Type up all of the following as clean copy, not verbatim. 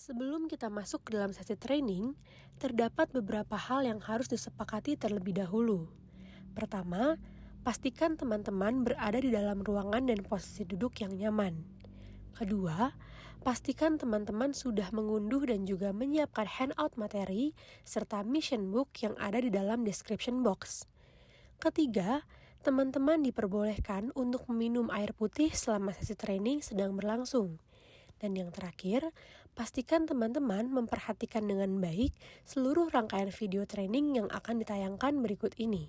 Sebelum kita masuk ke dalam sesi training, terdapat beberapa hal yang harus disepakati terlebih dahulu. Pertama, pastikan teman-teman berada di dalam ruangan dan posisi duduk yang nyaman. Kedua, pastikan teman-teman sudah mengunduh dan juga menyiapkan handout materi serta mission book yang ada di dalam description box. Ketiga, teman-teman diperbolehkan untuk meminum air putih selama sesi training sedang berlangsung. Dan yang terakhir, pastikan teman-teman memperhatikan dengan baik seluruh rangkaian video training yang akan ditayangkan berikut ini.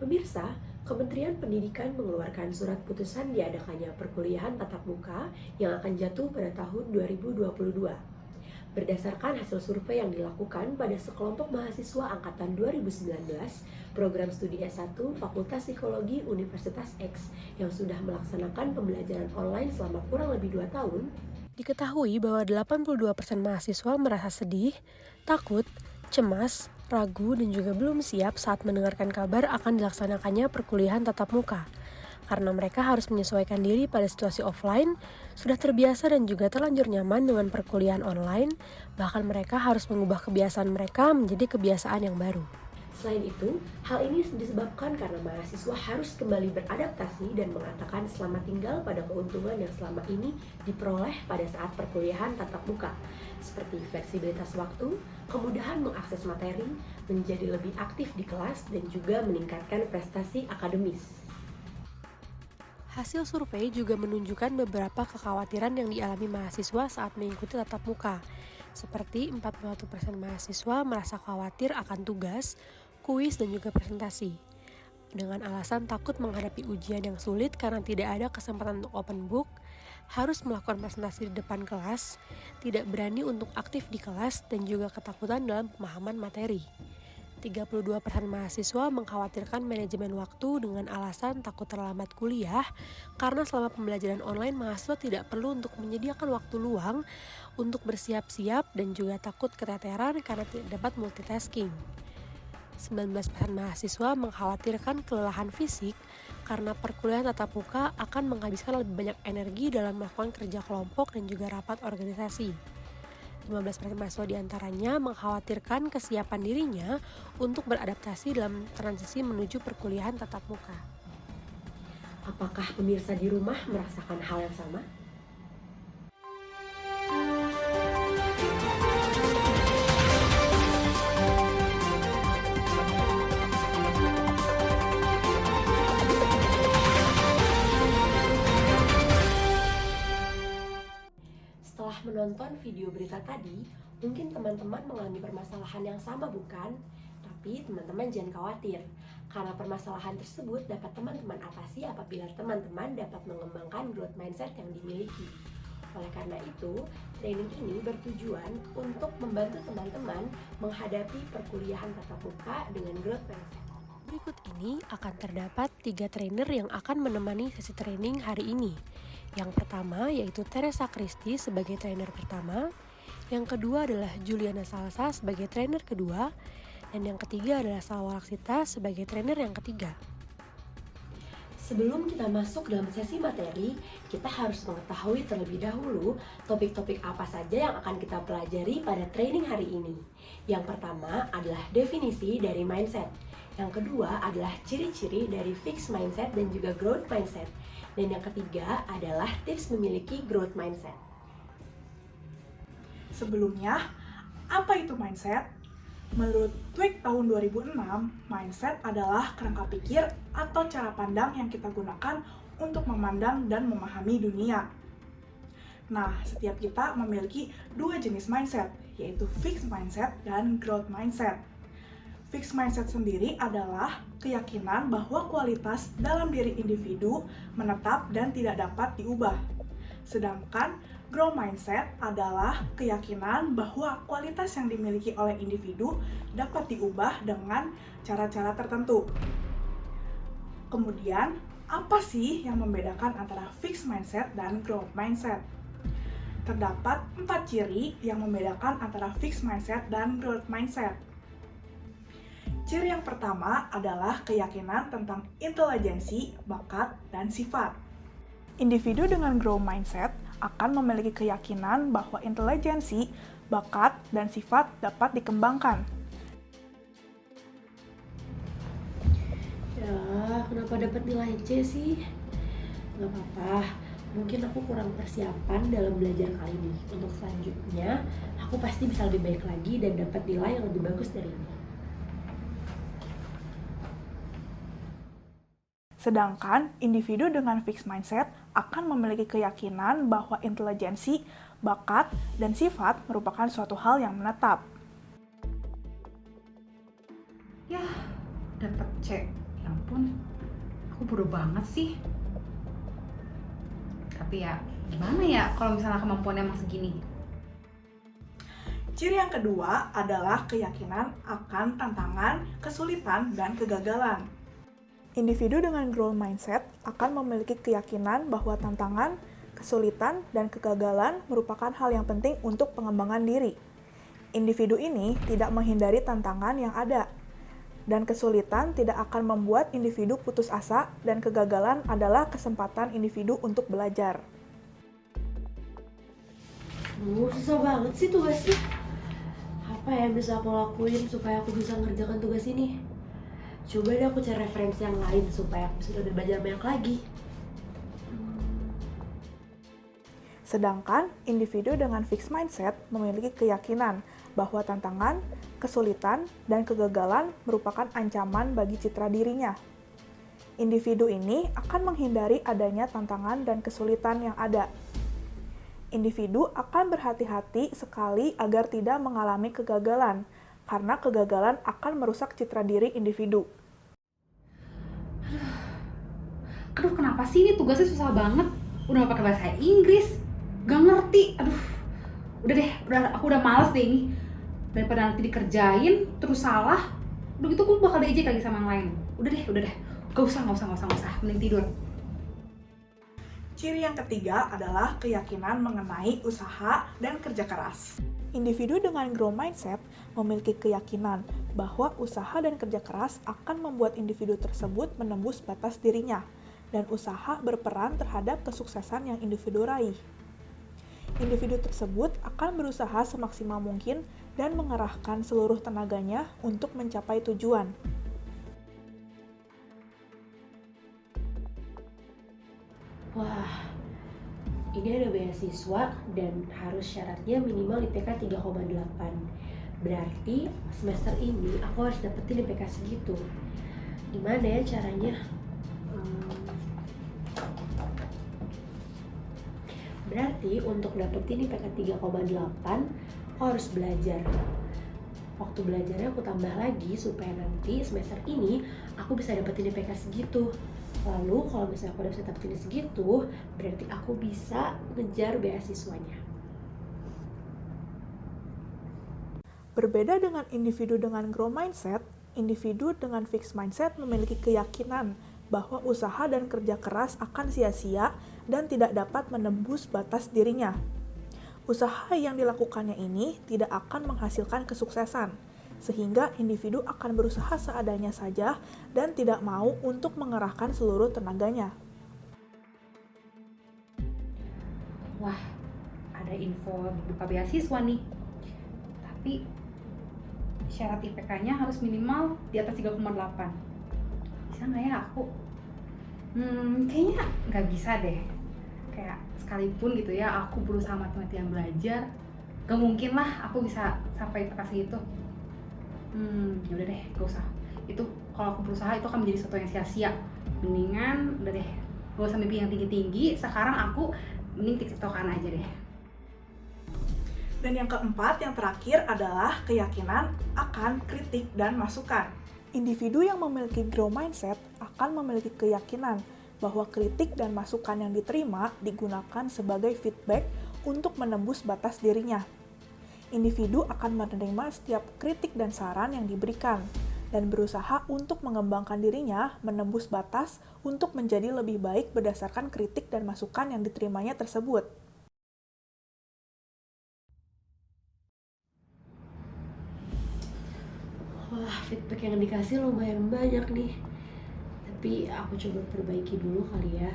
Pemirsa, Kementerian Pendidikan mengeluarkan surat putusan diadakannya perkuliahan tatap muka yang akan jatuh pada tahun 2022. Berdasarkan hasil survei yang dilakukan pada sekelompok mahasiswa angkatan 2019, program studi S1 Fakultas Psikologi Universitas X yang sudah melaksanakan pembelajaran online selama kurang lebih 2 tahun, diketahui bahwa 82% mahasiswa merasa sedih, takut, cemas, ragu, dan juga belum siap saat mendengarkan kabar akan dilaksanakannya perkuliahan tatap muka. Karena mereka harus menyesuaikan diri pada situasi offline, sudah terbiasa dan juga terlanjur nyaman dengan perkuliahan online, bahkan mereka harus mengubah kebiasaan mereka menjadi kebiasaan yang baru. Selain itu, hal ini disebabkan karena mahasiswa harus kembali beradaptasi dan mengatakan selamat tinggal pada keuntungan yang selama ini diperoleh pada saat perkuliahan tatap muka, seperti fleksibilitas waktu, kemudahan mengakses materi, menjadi lebih aktif di kelas, dan juga meningkatkan prestasi akademis. Hasil survei juga menunjukkan beberapa kekhawatiran yang dialami mahasiswa saat mengikuti tatap muka, seperti 41% mahasiswa merasa khawatir akan tugas, kuis, dan juga presentasi, dengan alasan takut menghadapi ujian yang sulit karena tidak ada kesempatan untuk open book, harus melakukan presentasi di depan kelas, tidak berani untuk aktif di kelas, dan juga ketakutan dalam pemahaman materi. 32% mahasiswa mengkhawatirkan manajemen waktu dengan alasan takut terlambat kuliah karena selama pembelajaran online mahasiswa tidak perlu untuk menyediakan waktu luang untuk bersiap-siap dan juga takut keteteran karena tidak dapat multitasking. 19% mahasiswa mengkhawatirkan kelelahan fisik karena perkuliahan tatap muka akan menghabiskan lebih banyak energi dalam melakukan kerja kelompok dan juga rapat organisasi. 15% mahasiswa diantaranya mengkhawatirkan kesiapan dirinya untuk beradaptasi dalam transisi menuju perkuliahan tatap muka. Apakah pemirsa di rumah merasakan hal yang sama? Setelah menonton video berita tadi, mungkin teman-teman mengalami permasalahan yang sama, bukan? Tapi teman-teman jangan khawatir, karena permasalahan tersebut dapat teman-teman atasi apabila teman-teman dapat mengembangkan growth mindset yang dimiliki. Oleh karena itu, training ini bertujuan untuk membantu teman-teman menghadapi perkuliahan tatap muka dengan growth mindset. Berikut ini akan terdapat 3 trainer yang akan menemani sesi training hari ini. Yang pertama yaitu Teresa Christy sebagai trainer pertama, yang kedua adalah Juliana Salsa sebagai trainer kedua, dan yang ketiga adalah Salwa Laksita sebagai trainer yang ketiga. Sebelum kita masuk dalam sesi materi, kita harus mengetahui terlebih dahulu topik-topik apa saja yang akan kita pelajari pada training hari ini. Yang pertama adalah definisi dari mindset. Yang kedua adalah ciri-ciri dari fixed mindset dan juga growth mindset. Dan yang ketiga adalah tips memiliki growth mindset. Sebelumnya, apa itu mindset? Menurut Tweak tahun 2006, mindset adalah kerangka pikir atau cara pandang yang kita gunakan untuk memandang dan memahami dunia. Nah, setiap kita memiliki 2 jenis mindset, yaitu fixed mindset dan growth mindset. Fixed mindset sendiri adalah keyakinan bahwa kualitas dalam diri individu menetap dan tidak dapat diubah. Sedangkan growth mindset adalah keyakinan bahwa kualitas yang dimiliki oleh individu dapat diubah dengan cara-cara tertentu. Kemudian, apa sih yang membedakan antara fixed mindset dan growth mindset? Terdapat 4 ciri yang membedakan antara fixed mindset dan growth mindset. Ciri yang pertama adalah keyakinan tentang intelijensi, bakat, dan sifat. Individu dengan growth mindset akan memiliki keyakinan bahwa intelijensi, bakat, dan sifat dapat dikembangkan. Ya, kenapa dapat nilai C sih? Gak apa-apa, mungkin aku kurang persiapan dalam belajar kali ini. Untuk selanjutnya, aku pasti bisa lebih baik lagi dan dapat nilai yang lebih bagus dari ini. Sedangkan individu dengan fixed mindset akan memiliki keyakinan bahwa intelijensi, bakat, dan sifat merupakan suatu hal yang menetap. Ya, dapat C. Ya ampun, aku bodoh banget sih. Tapi ya, gimana ya kalau misalnya kemampuannya emang segini? Ciri yang kedua adalah keyakinan akan tantangan, kesulitan, dan kegagalan. Individu dengan growth mindset akan memiliki keyakinan bahwa tantangan, kesulitan, dan kegagalan merupakan hal yang penting untuk pengembangan diri. Individu ini tidak menghindari tantangan yang ada, dan kesulitan tidak akan membuat individu putus asa, dan kegagalan adalah kesempatan individu untuk belajar. Susah banget sih tugasnya. Apa yang bisa aku lakuin supaya aku bisa ngerjakan tugas ini? Coba deh aku cari referensi yang lain supaya aku bisa lebih belajar banyak lagi. Sedangkan individu dengan fixed mindset memiliki keyakinan bahwa tantangan, kesulitan, dan kegagalan merupakan ancaman bagi citra dirinya. Individu ini akan menghindari adanya tantangan dan kesulitan yang ada. Individu akan berhati-hati sekali agar tidak mengalami kegagalan, karena kegagalan akan merusak citra diri individu. Aduh, kenapa sih ini tugasnya susah banget? Udah pakai bahasa Inggris, gak ngerti. Aduh, udah deh, aku udah males deh ini. Daripada nanti dikerjain, terus salah, udah gitu aku bakal diejek lagi sama yang lain. Udah deh. Gak usah. Mending tidur. Ciri yang ketiga adalah keyakinan mengenai usaha dan kerja keras. Individu dengan growth mindset memiliki keyakinan bahwa usaha dan kerja keras akan membuat individu tersebut menembus batas dirinya, dan usaha berperan terhadap kesuksesan yang individu raih. Individu tersebut akan berusaha semaksimal mungkin dan mengerahkan seluruh tenaganya untuk mencapai tujuan. Wah, ini ada beasiswa dan harus syaratnya minimal IPK 3,8. Berarti semester ini aku harus dapetin IPK segitu. Gimana ya caranya? Berarti untuk dapetin IPK 3,8 aku harus belajar. Waktu belajarnya aku tambah lagi supaya nanti semester ini aku bisa dapetin IPK segitu. Lalu kalau misalnya aku udah bisa dapetin segitu, berarti aku bisa ngejar beasiswanya. Berbeda dengan individu dengan growth mindset, individu dengan fixed mindset memiliki keyakinan bahwa usaha dan kerja keras akan sia-sia dan tidak dapat menembus batas dirinya. Usaha yang dilakukannya ini tidak akan menghasilkan kesuksesan, sehingga individu akan berusaha seadanya saja dan tidak mau untuk mengerahkan seluruh tenaganya. Wah, ada info buka beasiswa nih. Tapi syarat IPK-nya harus minimal di atas 3,8. Bisa nggak ya aku? Kayaknya nggak bisa deh. Kayak sekalipun gitu ya, aku berusaha mati-matian belajar, gak mungkin lah aku bisa sampai IPK segitu. Yaudah deh, gak usah. Itu kalau aku berusaha itu akan menjadi sesuatu yang sia-sia. Mendingan udah deh, gak usah mimpi yang tinggi-tinggi. Sekarang aku mending tiktokan aja deh. Dan yang keempat, yang terakhir adalah keyakinan akan kritik dan masukan. Individu yang memiliki growth mindset akan memiliki keyakinan bahwa kritik dan masukan yang diterima digunakan sebagai feedback untuk menembus batas dirinya. Individu akan menerima setiap kritik dan saran yang diberikan, dan berusaha untuk mengembangkan dirinya menembus batas untuk menjadi lebih baik berdasarkan kritik dan masukan yang diterimanya tersebut. feedback yang dikasih lumayan banyak nih. Tapi aku coba perbaiki dulu kali ya.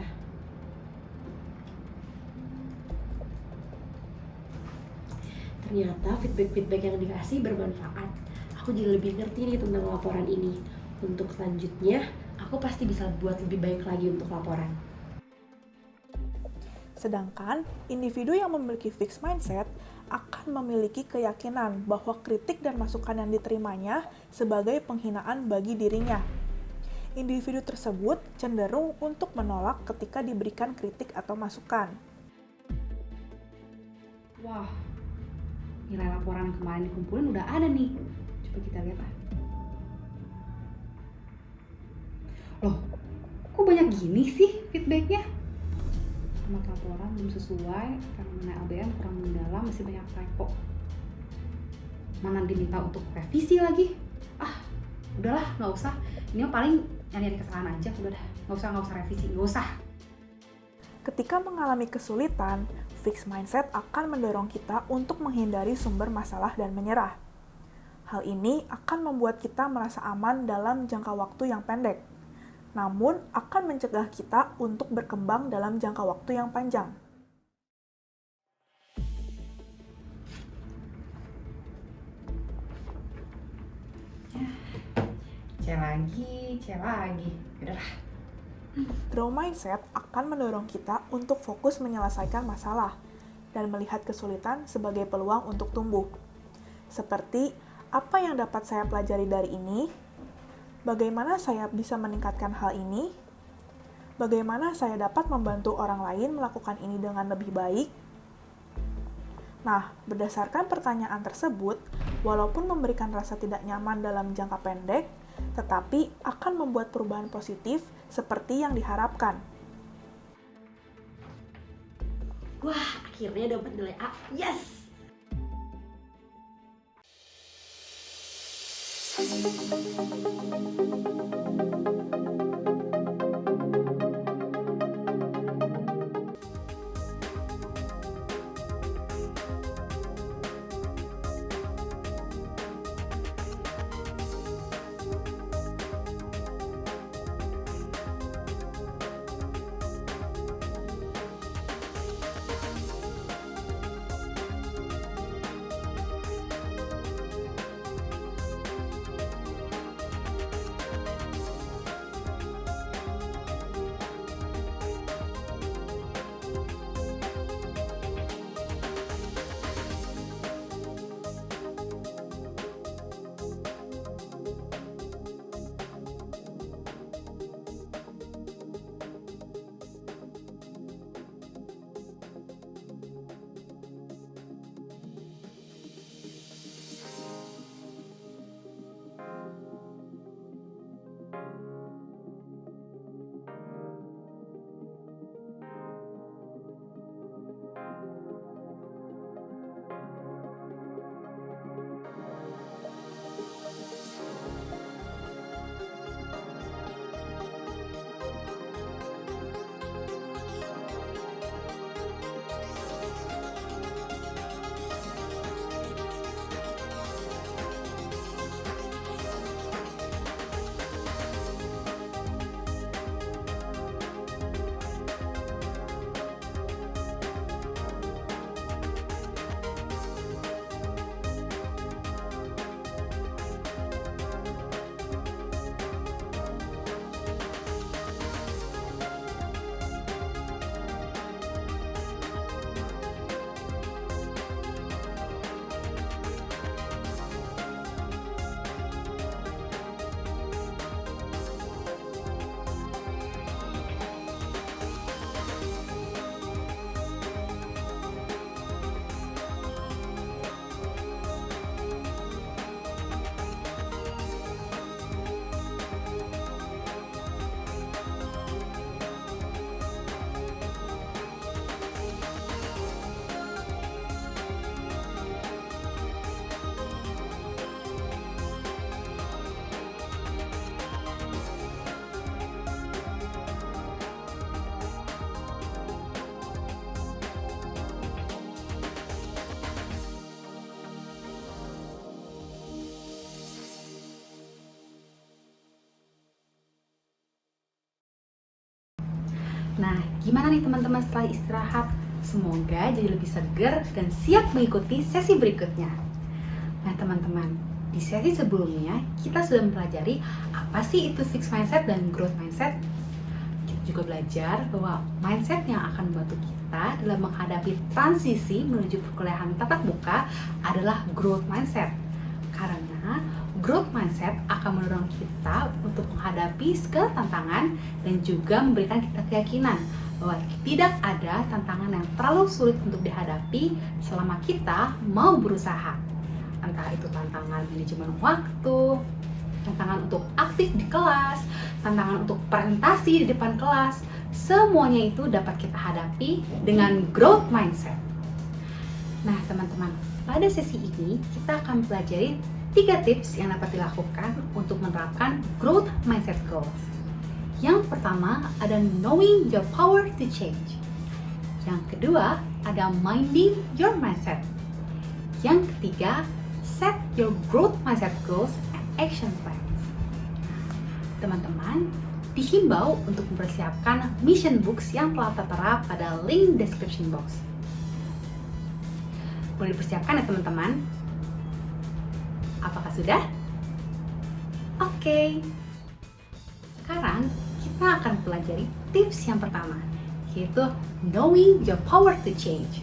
Ternyata feedback-feedback yang dikasih bermanfaat. Aku jadi lebih ngerti nih tentang laporan ini. Untuk selanjutnya, aku pasti bisa buat lebih baik lagi untuk laporan. Sedangkan individu yang memiliki fixed mindset akan memiliki keyakinan bahwa kritik dan masukan yang diterimanya sebagai penghinaan bagi dirinya. Individu tersebut cenderung untuk menolak ketika diberikan kritik atau masukan. Wah, nilai laporan yang kemarin dikumpulin udah ada nih. Coba kita lihat ah. Loh, kok banyak gini sih feedbacknya? Format laporan belum sesuai, karena ABM kurang mendalam, masih banyak typo. Mana diminta untuk revisi lagi? Ah, udahlah, nggak usah. Ini mah paling nyari kesalahan aja, udah dah. Nggak usah revisi, nggak usah. Ketika mengalami kesulitan, fixed mindset akan mendorong kita untuk menghindari sumber masalah dan menyerah. Hal ini akan membuat kita merasa aman dalam jangka waktu yang pendek, namun akan mencegah kita untuk berkembang dalam jangka waktu yang panjang. C lagi. Udahlah. Grow mindset akan mendorong kita untuk fokus menyelesaikan masalah dan melihat kesulitan sebagai peluang untuk tumbuh. Seperti, apa yang dapat saya pelajari dari ini? Bagaimana saya bisa meningkatkan hal ini? Bagaimana saya dapat membantu orang lain melakukan ini dengan lebih baik? Nah, berdasarkan pertanyaan tersebut, walaupun memberikan rasa tidak nyaman dalam jangka pendek, tetapi akan membuat perubahan positif seperti yang diharapkan. Wah, akhirnya dapat nilai A. Yes! Nah, gimana nih teman-teman setelah istirahat? Semoga jadi lebih segar dan siap mengikuti sesi berikutnya. Nah teman-teman, di sesi sebelumnya kita sudah mempelajari apa sih itu fixed mindset dan growth mindset. Kita juga belajar bahwa mindset yang akan membantu kita dalam menghadapi transisi menuju perkuliahan tatap muka adalah growth mindset. Karena growth mindset akan mendorong kita untuk menghadapi segala tantangan dan juga memberikan kita keyakinan bahwa tidak ada tantangan yang terlalu sulit untuk dihadapi selama kita mau berusaha. Entah itu tantangan manajemen waktu, tantangan untuk aktif di kelas, tantangan untuk presentasi di depan kelas, semuanya itu dapat kita hadapi dengan growth mindset. Nah teman-teman, pada sesi ini kita akan pelajari 3 tips yang dapat dilakukan untuk menerapkan growth mindset goals. Yang pertama ada knowing your power to change. Yang kedua ada minding your mindset. Yang ketiga, set your growth mindset goals and action plans. Teman-teman, dihimbau untuk mempersiapkan mission books yang telah tertera pada link description box. Boleh dipersiapkan ya teman-teman? Apakah sudah? Oke. Sekarang kita akan pelajari tips yang pertama, yaitu knowing your power to change.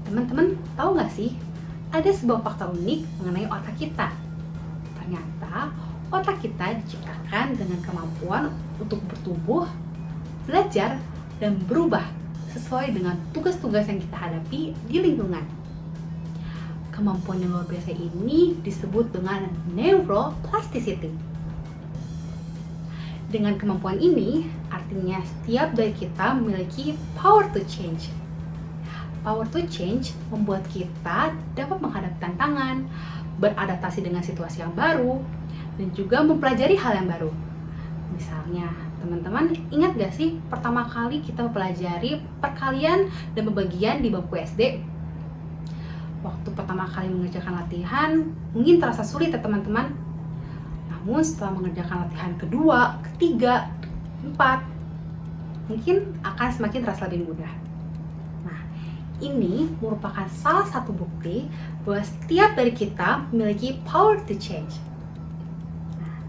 Teman-teman tahu nggak sih, ada sebuah fakta unik mengenai otak kita. Ternyata otak kita diciptakan dengan kemampuan untuk bertumbuh, belajar, dan berubah sesuai dengan tugas-tugas yang kita hadapi di lingkungan. Kemampuan yang luar biasa ini disebut dengan neuroplasticity. Dengan kemampuan ini, artinya setiap dari kita memiliki power to change. Power to change membuat kita dapat menghadapi tantangan, beradaptasi dengan situasi yang baru, dan juga mempelajari hal yang baru. Misalnya, teman-teman ingat gak sih pertama kali kita mempelajari perkalian dan pembagian di bangku SD? Waktu pertama kali mengerjakan latihan, mungkin terasa sulit ya teman-teman. Namun setelah mengerjakan latihan kedua, ketiga, keempat, mungkin akan semakin terasa lebih mudah. Nah, ini merupakan salah satu bukti bahwa setiap dari kita memiliki power to change. Nah,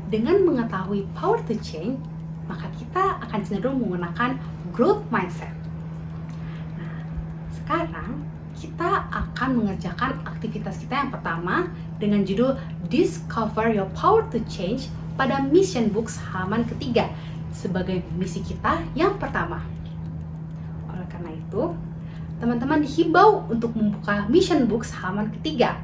dengan mengetahui power to change, maka kita akan cenderung menggunakan growth mindset. Nah, sekarang kita akan mengerjakan aktivitas kita yang pertama dengan judul Discover Your Power to Change pada Mission Books halaman ketiga sebagai misi kita yang pertama. Oleh karena itu, teman-teman dihimbau untuk membuka Mission Books halaman ketiga.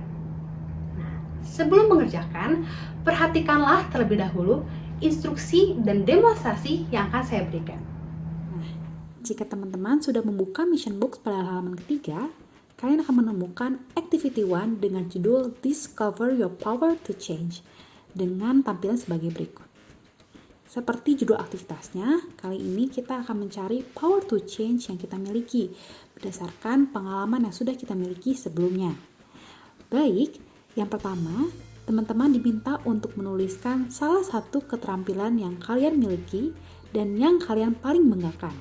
Nah, sebelum mengerjakan, perhatikanlah terlebih dahulu instruksi dan demonstrasi yang akan saya berikan. Nah, jika teman-teman sudah membuka Mission Books pada halaman ketiga, kalian akan menemukan Activity 1 dengan judul Discover Your Power to Change dengan tampilan sebagai berikut. Seperti judul aktivitasnya, kali ini kita akan mencari power to change yang kita miliki berdasarkan pengalaman yang sudah kita miliki sebelumnya. Baik, yang pertama, teman-teman diminta untuk menuliskan salah satu keterampilan yang kalian miliki dan yang kalian paling banggakan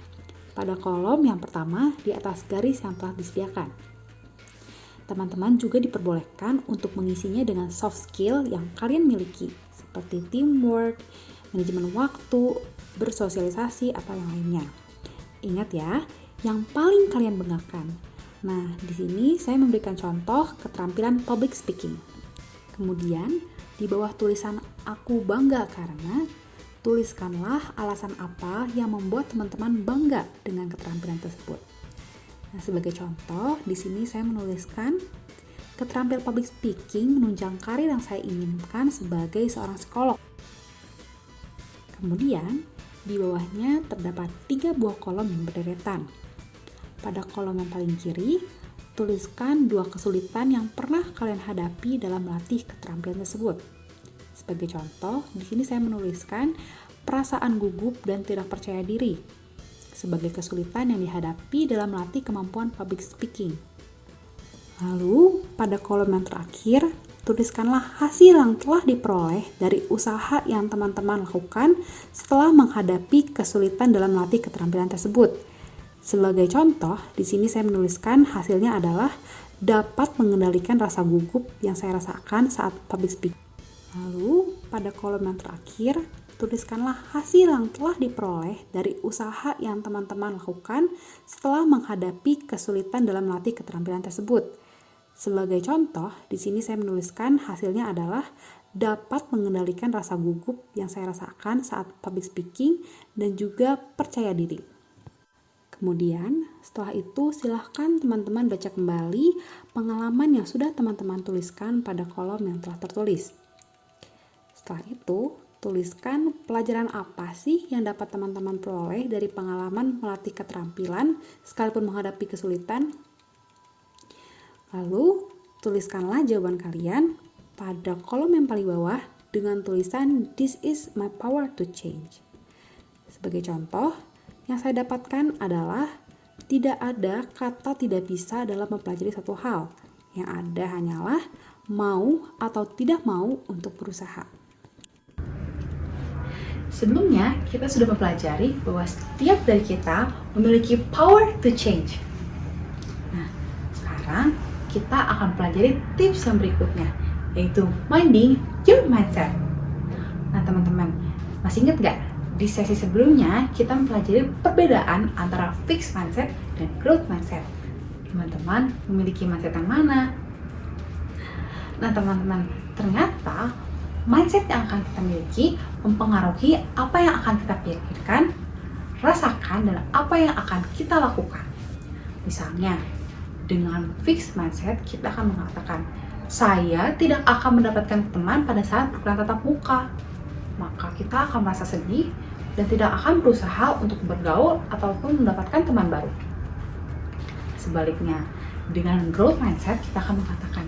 pada kolom yang pertama di atas garis yang telah disediakan. Teman-teman juga diperbolehkan untuk mengisinya dengan soft skill yang kalian miliki, seperti teamwork, manajemen waktu, bersosialisasi, atau yang lainnya. Ingat ya, yang paling kalian banggakan. Nah, di sini saya memberikan contoh keterampilan public speaking. Kemudian, di bawah tulisan "Aku bangga karena", tuliskanlah alasan apa yang membuat teman-teman bangga dengan keterampilan tersebut. Nah, sebagai contoh, di sini saya menuliskan keterampilan public speaking menunjang karir yang saya inginkan sebagai seorang psikolog. Kemudian, di bawahnya terdapat 3 buah kolom yang berderet. Pada kolom yang paling kiri, tuliskan 2 kesulitan yang pernah kalian hadapi dalam melatih keterampilan tersebut. Sebagai contoh, di sini saya menuliskan perasaan gugup dan tidak percaya diri sebagai kesulitan yang dihadapi dalam melatih kemampuan public speaking. Lalu, pada kolom yang terakhir, tuliskanlah hasil yang telah diperoleh dari usaha yang teman-teman lakukan setelah menghadapi kesulitan dalam melatih keterampilan tersebut. Sebagai contoh, di sini saya menuliskan hasilnya adalah dapat mengendalikan rasa gugup yang saya rasakan saat public speaking. Lalu, pada kolom yang terakhir, tuliskanlah hasil yang telah diperoleh dari usaha yang teman-teman lakukan setelah menghadapi kesulitan dalam melatih keterampilan tersebut. Sebagai contoh, di sini saya menuliskan hasilnya adalah dapat mengendalikan rasa gugup yang saya rasakan saat public speaking dan juga percaya diri. Kemudian, setelah itu silahkan teman-teman baca kembali pengalaman yang sudah teman-teman tuliskan pada kolom yang telah tertulis. Setelah itu, tuliskan pelajaran apa sih yang dapat teman-teman peroleh dari pengalaman melatih keterampilan sekalipun menghadapi kesulitan. Lalu, tuliskanlah jawaban kalian pada kolom yang paling bawah dengan tulisan "This is my power to change". Sebagai contoh, yang saya dapatkan adalah tidak ada kata tidak bisa dalam mempelajari satu hal. Yang ada hanyalah mau atau tidak mau untuk berusaha. Sebelumnya, kita sudah mempelajari bahwa setiap dari kita memiliki power to change. Nah, sekarang kita akan pelajari tips yang berikutnya, yaitu minding your mindset. Nah, teman-teman, masih ingat gak? Di sesi sebelumnya, kita mempelajari perbedaan antara fixed mindset dan growth mindset. Teman-teman memiliki mindset yang mana? Nah, teman-teman, ternyata mindset yang akan kita miliki mempengaruhi apa yang akan kita pikirkan, rasakan, dan apa yang akan kita lakukan. Misalnya, dengan fixed mindset, kita akan mengatakan, saya tidak akan mendapatkan teman pada saat perkuliahan tatap muka. Maka kita akan merasa sedih dan tidak akan berusaha untuk bergaul ataupun mendapatkan teman baru. Sebaliknya, dengan growth mindset, kita akan mengatakan,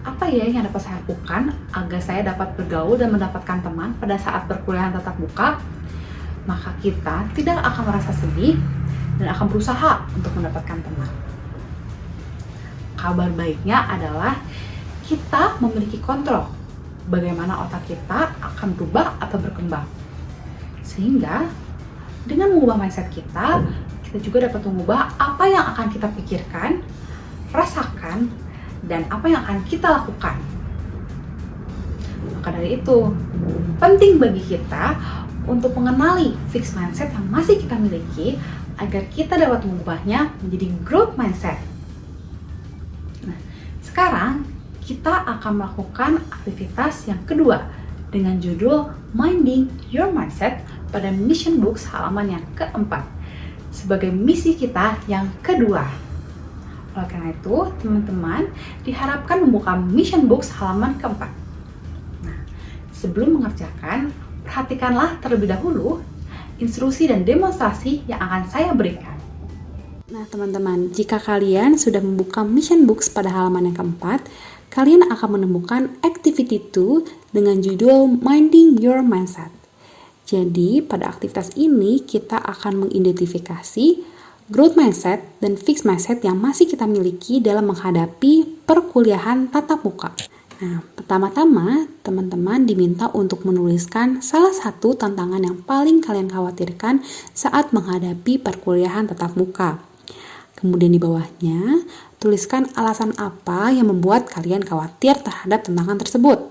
apa ya yang dapat saya lakukan agar saya dapat bergaul dan mendapatkan teman pada saat perkuliahan tatap muka? Maka kita tidak akan merasa sedih dan akan berusaha untuk mendapatkan teman. Kabar baiknya adalah kita memiliki kontrol bagaimana otak kita akan berubah atau berkembang. Sehingga dengan mengubah mindset kita juga dapat mengubah apa yang akan kita pikirkan, rasakan, dan apa yang akan kita lakukan. Maka dari itu, penting bagi kita untuk mengenali fixed mindset yang masih kita miliki agar kita dapat mengubahnya menjadi growth mindset. Nah, sekarang kita akan melakukan aktivitas yang kedua dengan judul Minding Your Mindset pada Mission Books halaman yang keempat sebagai misi kita yang kedua. Oleh karena itu, teman-teman diharapkan membuka Mission Books halaman keempat. Nah, sebelum mengerjakan, perhatikanlah terlebih dahulu instruksi dan demonstrasi yang akan saya berikan. Nah, teman-teman, jika kalian sudah membuka Mission Books pada halaman yang keempat, kalian akan menemukan Activity 2 dengan judul Minding Your Mindset. Jadi, pada aktivitas ini kita akan mengidentifikasi growth mindset dan fixed mindset yang masih kita miliki dalam menghadapi perkuliahan tatap muka. Nah, pertama-tama, teman-teman diminta untuk menuliskan salah satu tantangan yang paling kalian khawatirkan saat menghadapi perkuliahan tatap muka. Kemudian di bawahnya, tuliskan alasan apa yang membuat kalian khawatir terhadap tantangan tersebut.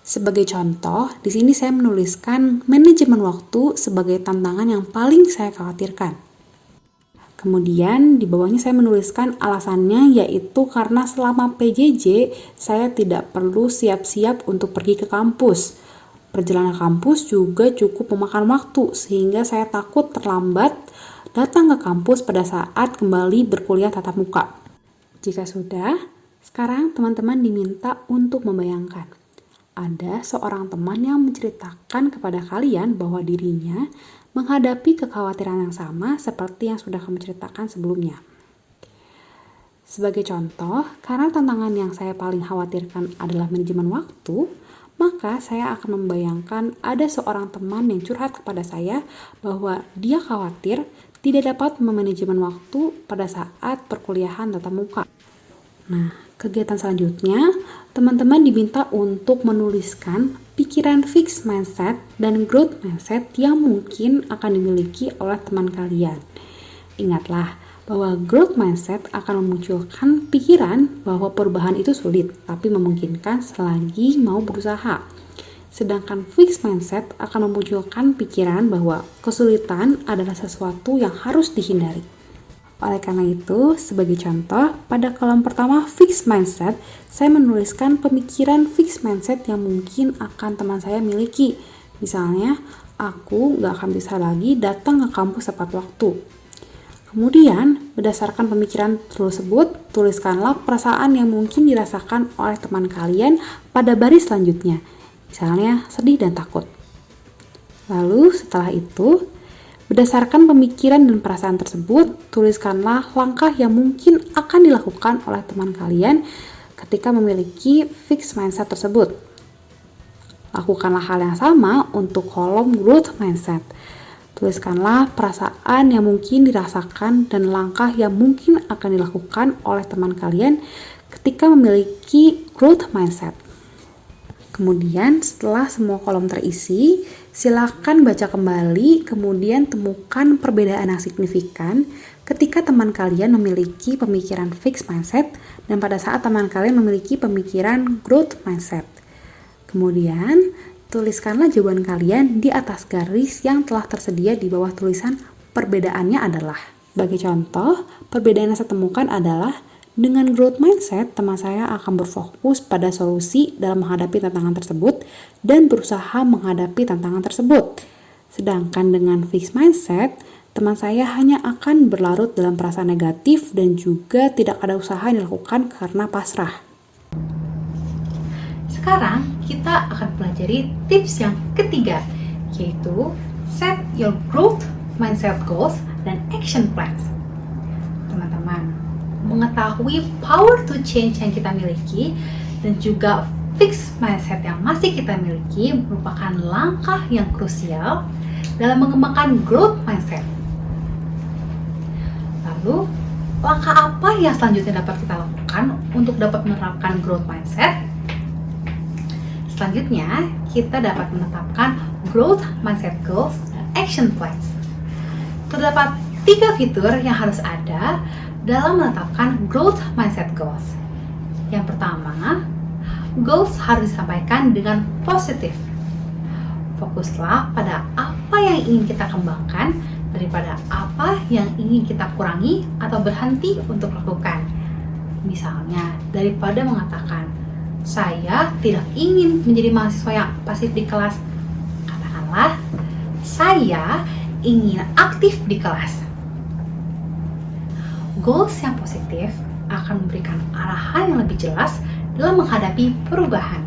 Sebagai contoh, di sini saya menuliskan manajemen waktu sebagai tantangan yang paling saya khawatirkan. Kemudian di bawahnya saya menuliskan alasannya, yaitu karena selama PJJ saya tidak perlu siap-siap untuk pergi ke kampus. Perjalanan kampus juga cukup memakan waktu sehingga saya takut terlambat datang ke kampus pada saat kembali berkuliah tatap muka. Jika sudah, sekarang teman-teman diminta untuk membayangkan ada seorang teman yang menceritakan kepada kalian bahwa dirinya menghadapi kekhawatiran yang sama seperti yang sudah kamu ceritakan sebelumnya. Sebagai contoh, karena tantangan yang saya paling khawatirkan adalah manajemen waktu, maka saya akan membayangkan ada seorang teman yang curhat kepada saya bahwa dia khawatir tidak dapat memanajemen waktu pada saat perkuliahan tatap muka. Nah, kegiatan selanjutnya, teman-teman diminta untuk menuliskan pikiran fixed mindset dan growth mindset yang mungkin akan dimiliki oleh teman kalian. Ingatlah bahwa growth mindset akan memunculkan pikiran bahwa perubahan itu sulit, tapi memungkinkan selagi mau berusaha. Sedangkan fixed mindset akan memunculkan pikiran bahwa kesulitan adalah sesuatu yang harus dihindari. Oleh karena itu, sebagai contoh, pada kolom pertama fixed mindset, saya menuliskan pemikiran fixed mindset yang mungkin akan teman saya miliki. Misalnya, aku nggak akan bisa lagi datang ke kampus tepat waktu. Kemudian, berdasarkan pemikiran tersebut, tuliskanlah perasaan yang mungkin dirasakan oleh teman kalian pada baris selanjutnya. Misalnya, sedih dan takut. Lalu, setelah itu, berdasarkan pemikiran dan perasaan tersebut, tuliskanlah langkah yang mungkin akan dilakukan oleh teman kalian ketika memiliki fixed mindset tersebut. Lakukanlah hal yang sama untuk kolom growth mindset. Tuliskanlah perasaan yang mungkin dirasakan dan langkah yang mungkin akan dilakukan oleh teman kalian ketika memiliki growth mindset. Kemudian setelah semua kolom terisi, silakan baca kembali, kemudian temukan perbedaan yang signifikan ketika teman kalian memiliki pemikiran fixed mindset dan pada saat teman kalian memiliki pemikiran growth mindset. Kemudian, tuliskanlah jawaban kalian di atas garis yang telah tersedia di bawah tulisan perbedaannya adalah. Sebagai contoh, perbedaan yang saya temukan adalah dengan growth mindset, teman saya akan berfokus pada solusi dalam menghadapi tantangan tersebut dan berusaha menghadapi tantangan tersebut. Sedangkan dengan fixed mindset, teman saya hanya akan berlarut dalam perasaan negatif dan juga tidak ada usaha yang dilakukan karena pasrah. Sekarang kita akan pelajari tips yang ketiga, yaitu set your growth mindset goals dan action plans. Teman-teman, mengetahui power to change yang kita miliki dan juga fixed mindset yang masih kita miliki merupakan langkah yang krusial dalam mengembangkan growth mindset. Lalu, langkah apa yang selanjutnya dapat kita lakukan untuk dapat menerapkan growth mindset? Selanjutnya, kita dapat menetapkan growth mindset goals dan action plans. Terdapat 3 fitur yang harus ada dalam menetapkan growth mindset goals. Yang pertama, goals harus disampaikan dengan positif. Fokuslah pada apa yang ingin kita kembangkan daripada apa yang ingin kita kurangi atau berhenti untuk lakukan. Misalnya, daripada mengatakan, saya tidak ingin menjadi mahasiswa yang pasif di kelas, katakanlah, saya ingin aktif di kelas. Goals yang positif akan memberikan arahan yang lebih jelas dalam menghadapi perubahan.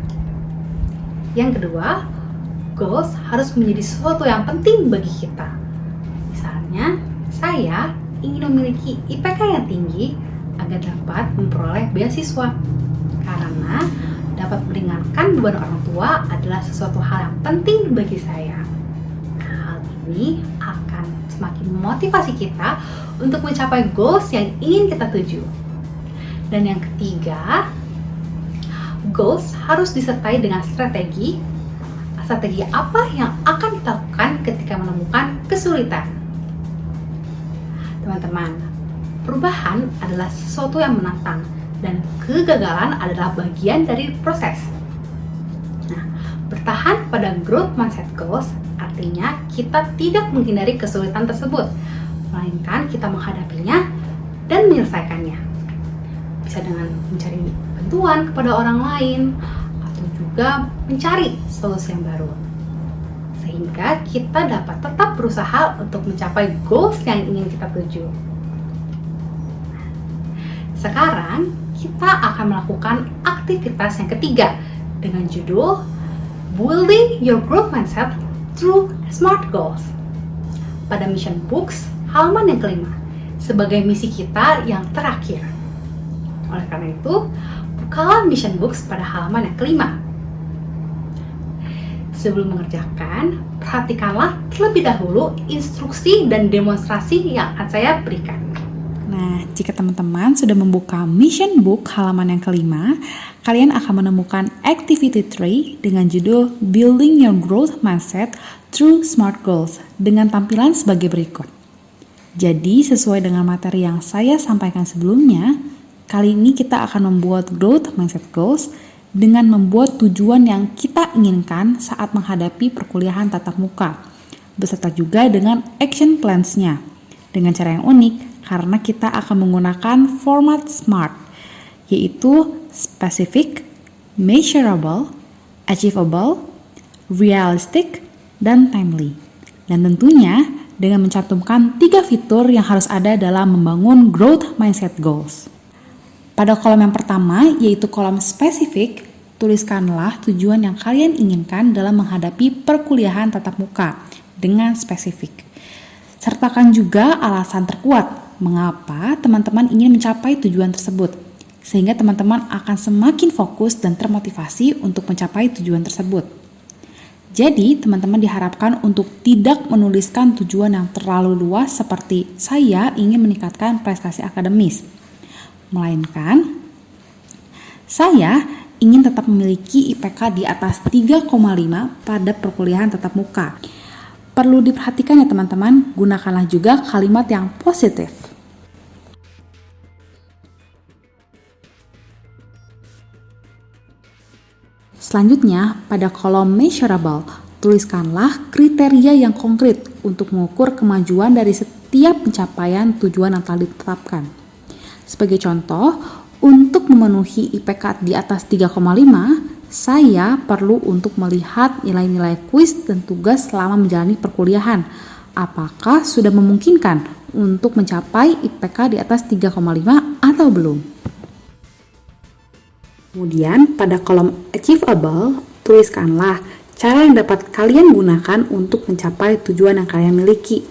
Yang kedua, goals harus menjadi sesuatu yang penting bagi kita. Misalnya, saya ingin memiliki IPK yang tinggi agar dapat memperoleh beasiswa. Karena dapat meringankan beban orang tua adalah sesuatu hal yang penting bagi saya. Hal ini akan semakin memotivasi kita untuk mencapai goals yang ingin kita tuju. Dan yang ketiga, goals harus disertai dengan strategi. Strategi apa yang akan kita lakukan ketika menemukan kesulitan? Teman-teman, perubahan adalah sesuatu yang menantang dan kegagalan adalah bagian dari proses. Nah, bertahan pada growth mindset goals artinya kita tidak menghindari kesulitan tersebut, melainkan kita menghadapinya dan menyelesaikannya. Bisa dengan mencari bantuan kepada orang lain atau juga mencari solusi yang baru. Sehingga kita dapat tetap berusaha untuk mencapai goals yang ingin kita tuju. Sekarang kita akan melakukan aktivitas yang ketiga dengan judul Building Your Growth Mindset Through Smart Goals. Pada Mission Books halaman yang kelima, sebagai misi kita yang terakhir. Oleh karena itu, bukalah Mission Books pada halaman yang kelima. Sebelum mengerjakan, perhatikanlah terlebih dahulu instruksi dan demonstrasi yang akan saya berikan. Nah, jika teman-teman sudah membuka mission book halaman yang kelima, kalian akan menemukan activity 3 dengan judul Building Your Growth Mindset Through Smart Goals dengan tampilan sebagai berikut. Jadi, sesuai dengan materi yang saya sampaikan sebelumnya, kali ini kita akan membuat growth mindset goals dengan membuat tujuan yang kita inginkan saat menghadapi perkuliahan tatap muka, beserta juga dengan action plans-nya dengan cara yang unik karena kita akan menggunakan format SMART, yaitu specific, measurable, achievable, realistic, dan timely. Dan tentunya dengan mencantumkan 3 fitur yang harus ada dalam membangun growth mindset goals. Pada kolom yang pertama, yaitu kolom spesifik, tuliskanlah tujuan yang kalian inginkan dalam menghadapi perkuliahan tatap muka dengan spesifik. Sertakan juga alasan terkuat mengapa teman-teman ingin mencapai tujuan tersebut, sehingga teman-teman akan semakin fokus dan termotivasi untuk mencapai tujuan tersebut. Jadi, teman-teman diharapkan untuk tidak menuliskan tujuan yang terlalu luas seperti saya ingin meningkatkan prestasi akademis, melainkan saya ingin tetap memiliki IPK di atas 3,5 pada perkuliahan tatap muka. Perlu diperhatikan ya teman-teman, gunakanlah juga kalimat yang positif. Selanjutnya, pada kolom measurable, tuliskanlah kriteria yang konkret untuk mengukur kemajuan dari setiap pencapaian tujuan yang telah ditetapkan. Sebagai contoh, untuk memenuhi IPK di atas 3,5, saya perlu untuk melihat nilai-nilai kuis dan tugas selama menjalani perkuliahan. Apakah sudah memungkinkan untuk mencapai IPK di atas 3,5 atau belum? Kemudian pada kolom achievable, tuliskanlah cara yang dapat kalian gunakan untuk mencapai tujuan yang kalian miliki.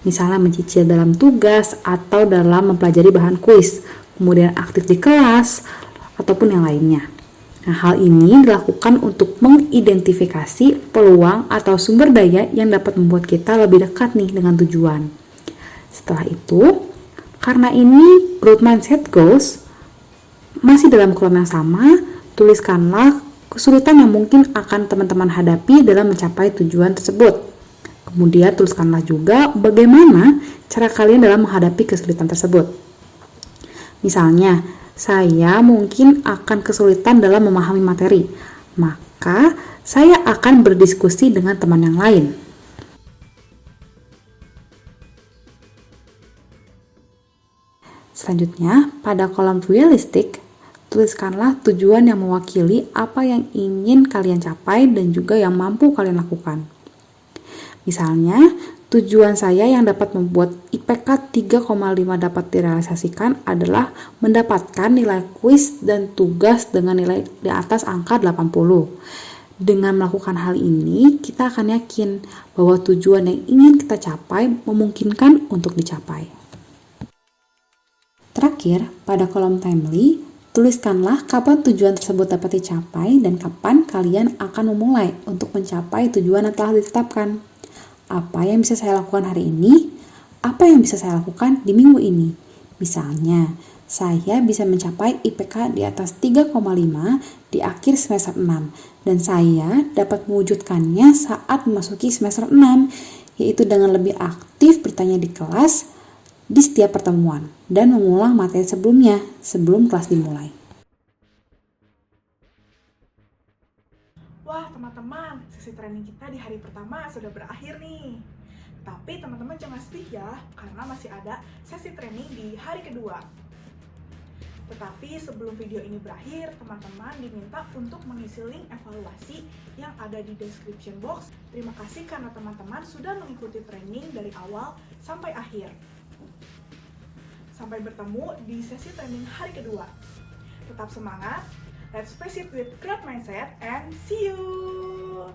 Misalnya mencicil dalam tugas atau dalam mempelajari bahan kuis, kemudian aktif di kelas, ataupun yang lainnya. Nah, hal ini dilakukan untuk mengidentifikasi peluang atau sumber daya yang dapat membuat kita lebih dekat nih dengan tujuan. Setelah itu, karena ini growth mindset goals, masih dalam kolom yang sama, tuliskanlah kesulitan yang mungkin akan teman-teman hadapi dalam mencapai tujuan tersebut. Kemudian tuliskanlah juga bagaimana cara kalian dalam menghadapi kesulitan tersebut. Misalnya, saya mungkin akan kesulitan dalam memahami materi, maka saya akan berdiskusi dengan teman yang lain. Selanjutnya, pada kolom realistic, tuliskanlah tujuan yang mewakili apa yang ingin kalian capai dan juga yang mampu kalian lakukan. Misalnya, tujuan saya yang dapat membuat IPK 3,5 dapat direalisasikan adalah mendapatkan nilai kuis dan tugas dengan nilai di atas angka 80. Dengan melakukan hal ini, kita akan yakin bahwa tujuan yang ingin kita capai memungkinkan untuk dicapai. Terakhir, pada kolom timely, tuliskanlah kapan tujuan tersebut dapat dicapai dan kapan kalian akan memulai untuk mencapai tujuan yang telah ditetapkan. Apa yang bisa saya lakukan hari ini? Apa yang bisa saya lakukan di minggu ini? Misalnya, saya bisa mencapai IPK di atas 3,5 di akhir semester 6 dan saya dapat mewujudkannya saat memasuki semester 6, yaitu dengan lebih aktif bertanya di kelas di setiap pertemuan dan mengulang materi sebelumnya sebelum kelas dimulai. Wah teman-teman, sesi training kita di hari pertama sudah berakhir nih. Tapi teman-teman jangan sedih ya, karena masih ada sesi training di hari kedua. Tetapi sebelum video ini berakhir, teman-teman diminta untuk mengisi link evaluasi yang ada di description box. Terima kasih karena teman-teman sudah mengikuti training dari awal sampai akhir. Sampai bertemu di sesi training hari kedua. Tetap semangat, let's face it with growth mindset and see you!